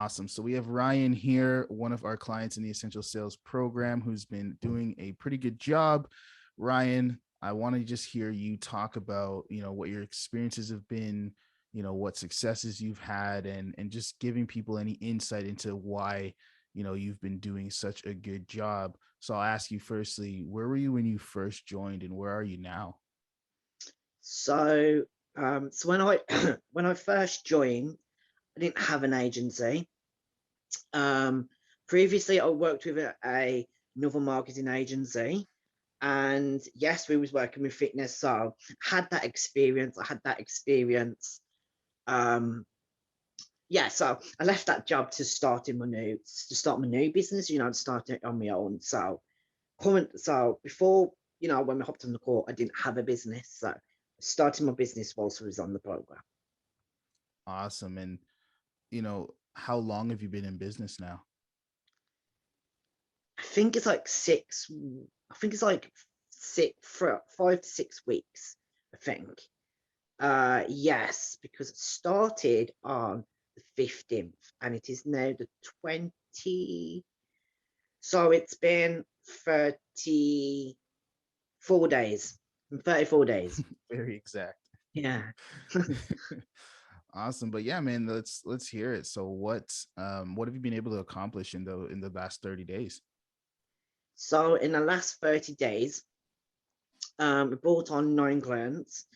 Awesome. So we have Ryan here, one of our clients in the Essential Sales program, who's been doing a pretty good job. Ryan, I want to just hear you talk about, what your experiences have been, what successes you've had, and just giving people any insight into why, you've been doing such a good job. So I'll ask you firstly, where were you when you first joined, and where are you now? So, so when I when I first joined, I didn't have an agency. Um, Previously, I worked with another marketing agency, and yes, we was working with fitness. So, had that experience. I had that experience. Um, yeah, so I left that job to start my new business. To start it on my own. So before when we hopped on the call, I didn't have a business. So, starting my business whilst I was on the program. Awesome. And, how long have you been in business now? I think it's like I think it's like for 5 to 6 weeks, I think. Yes, because it started on the 15th and it is now the 20. So it's been 34 days. 34 days. Very exact. Yeah. Awesome. But yeah, man, let's hear it. So what have you been able to accomplish in the last 30 days? So in the last 30 days, we brought on 9 clients.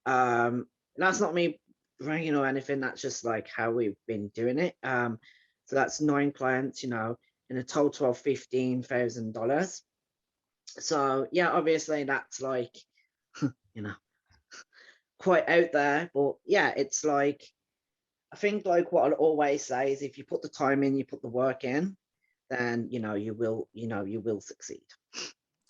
That's not me bragging or anything. That's just like how we've been doing it. So that's 9 clients, in a total of $15,000. So yeah, obviously that's like, you know, quite out there. But yeah, it's like I think like what I always say is if you put the time in, you put the work in, then you will succeed.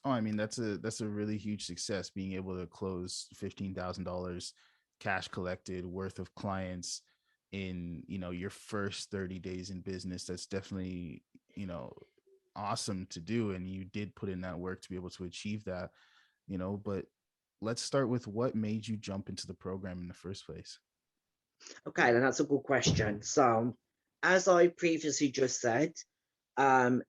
Oh, I mean, that's a really huge success, being able to close $15,000 cash collected worth of clients in, your first 30 days in business. That's definitely, you know, awesome to do. And you did put in that work to be able to achieve that, but let's start with what made you jump into the program in the first place. Okay, then that's a good question. So, as I previously just said,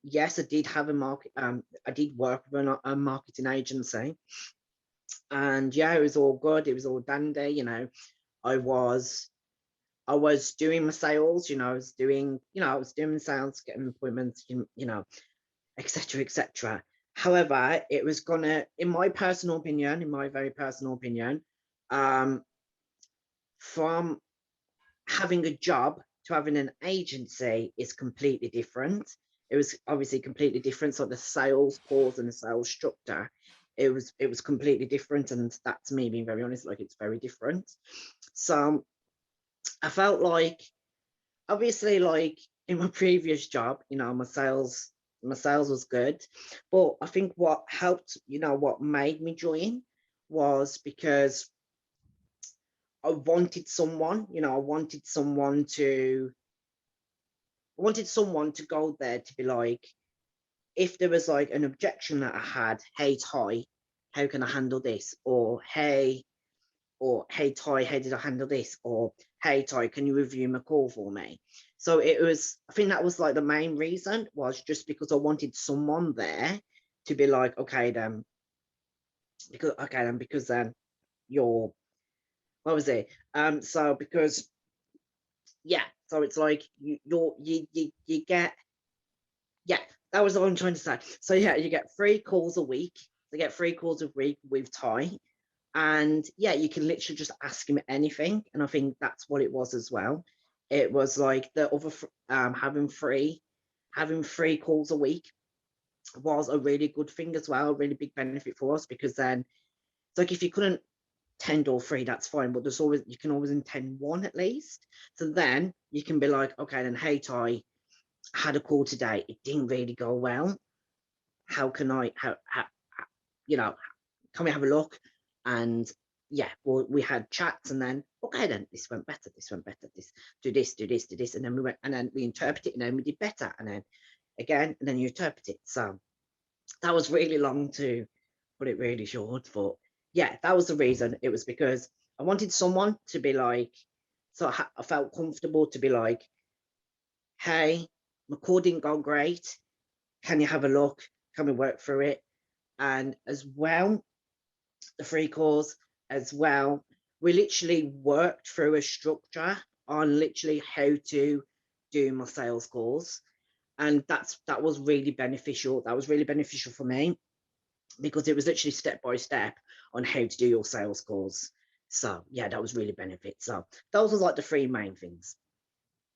yes, I did have a market. I did work with a marketing agency, and yeah, it was all good. It was all dandy. I was I was doing my sales. I was doing sales, getting appointments. Etc. etc. However, it was gonna, in my very personal opinion, um, from having a job to having an agency is completely different. It was obviously completely different. So the sales calls and the sales structure, it was completely different. And that's me being very honest, like it's very different. So I felt like obviously like in my previous job, my sales was good. But I think what helped, what made me join was because I wanted someone to go there to be like, if there was like an objection that I had, hey Ty, how can I handle this? Or hey Ty, how did I handle this? Or hey Ty, can you review my call for me? So I think that was like the main reason was just because I wanted someone there to be like, because then you're what was it? So because yeah, so it's like you get yeah, that was all I'm trying to say. So yeah, you get 3 calls a week. They get 3 calls a week with Ty, and yeah, you can literally just ask him anything. And I think that's what it was as well. It was like the other having three calls a week was a really good thing as well, a really big benefit for us because then it's like if you couldn't tend all three, that's fine. But you can always intend one at least. So then you can be like, okay, then hey Ty, had a call today. It didn't really go well. How can I you know can we have a look? And yeah, well, we had chats, and then okay, then this went better, this do this, and then we interpret it, and then we did better, and then again, and then you interpret it. So that was really long to put it really short, but yeah, that was the reason. It was because I wanted someone to be like, I felt comfortable to be like, hey, my call didn't go great. Can you have a look? Can we work through it? And as well, the free calls as well, we literally worked through a structure on literally how to do my sales calls. And that was really beneficial. That was really beneficial for me because it was literally step by step on how to do your sales calls. So yeah, that was really benefit. So those are like the three main things.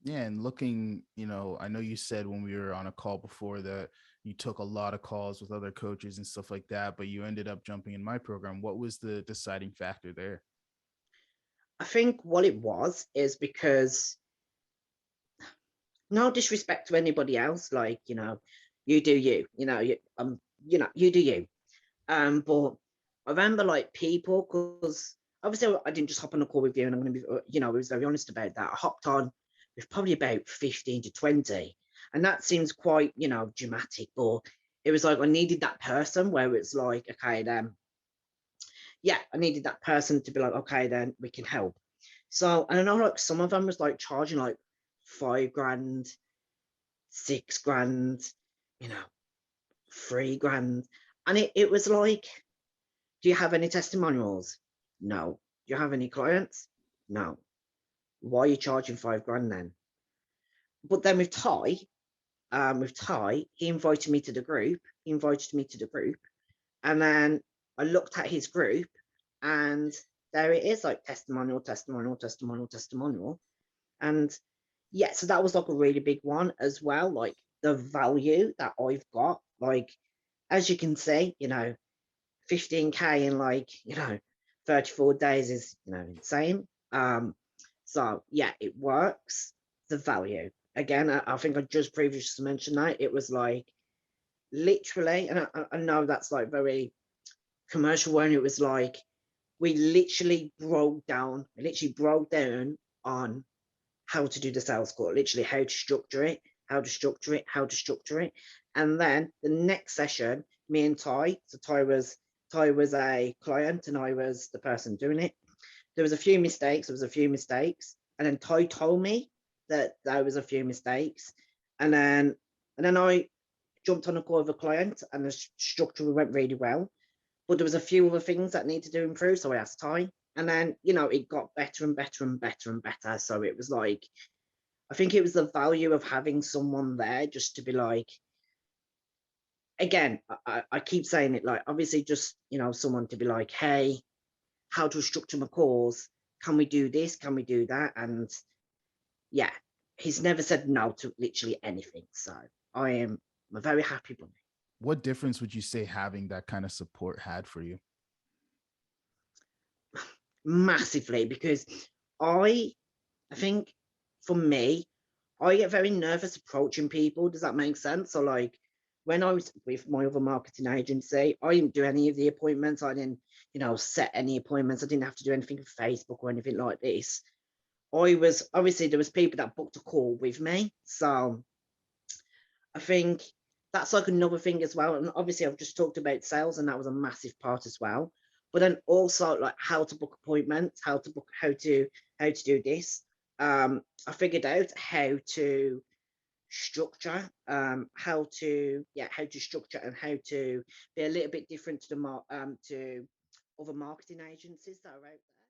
Yeah, and looking, I know you said when we were on a call before that you took a lot of calls with other coaches and stuff like that, but you ended up jumping in my program. What was the deciding factor there? I think what it was is because no disrespect to anybody else, like, you do you, you do you. But I remember like people, because obviously I didn't just hop on a call with you, and I'm going to be, I was very honest about that. I hopped on with probably about 15 to 20, and that seems quite, dramatic, but it was like I needed that person where it's like, okay, then, yeah, I needed that person to be like, okay, then we can help. So, and I know like some of them was like charging like 5 grand, 6 grand, you know, 3 grand. And it was like, do you have any testimonials? No. Do you have any clients? No. Why are you charging 5 grand then? But then with Ty, he invited me to the group. He invited me to the group. And then I looked at his group, and there it is, like testimonial, testimonial, testimonial, testimonial. And yeah, so that was like a really big one as well. Like the value that I've got, like, as you can see, 15K in like, 34 days is, insane. So yeah, it works. The value. Again, I think I just previously mentioned that it was like literally, and I know that's like very commercial when it was like we literally broke down on how to do the sales call, literally how to structure it, how to structure it, how to structure it. And then the next session, me and Ty, so Ty was a client and I was the person doing it. There was a few mistakes, and then Ty told me that there was a few mistakes. And then I jumped on a call with a client and the structure went really well. But there was a few other things that needed to improve. So I asked Ty. And then, it got better and better and better and better. So it was like, I think it was the value of having someone there just to be like, again, I keep saying it, like, obviously just, someone to be like, hey, how to structure my calls? Can we do this? Can we do that? And yeah, he's never said no to literally anything. So I am a very happy bunny. What difference would you say having that kind of support had for you? Massively, because I I think for me, I get very nervous approaching people. Does that make sense? So like when I was with my other marketing agency, I didn't do any of the appointments. I didn't, set any appointments. I didn't have to do anything with Facebook or anything like this. I was obviously there was people that booked a call with me. So I think that's like another thing as well. And obviously I've just talked about sales and that was a massive part as well. But then also like how to book appointments, how to do this. I figured out how to structure, how to structure and how to be a little bit different to to other marketing agencies that are out there.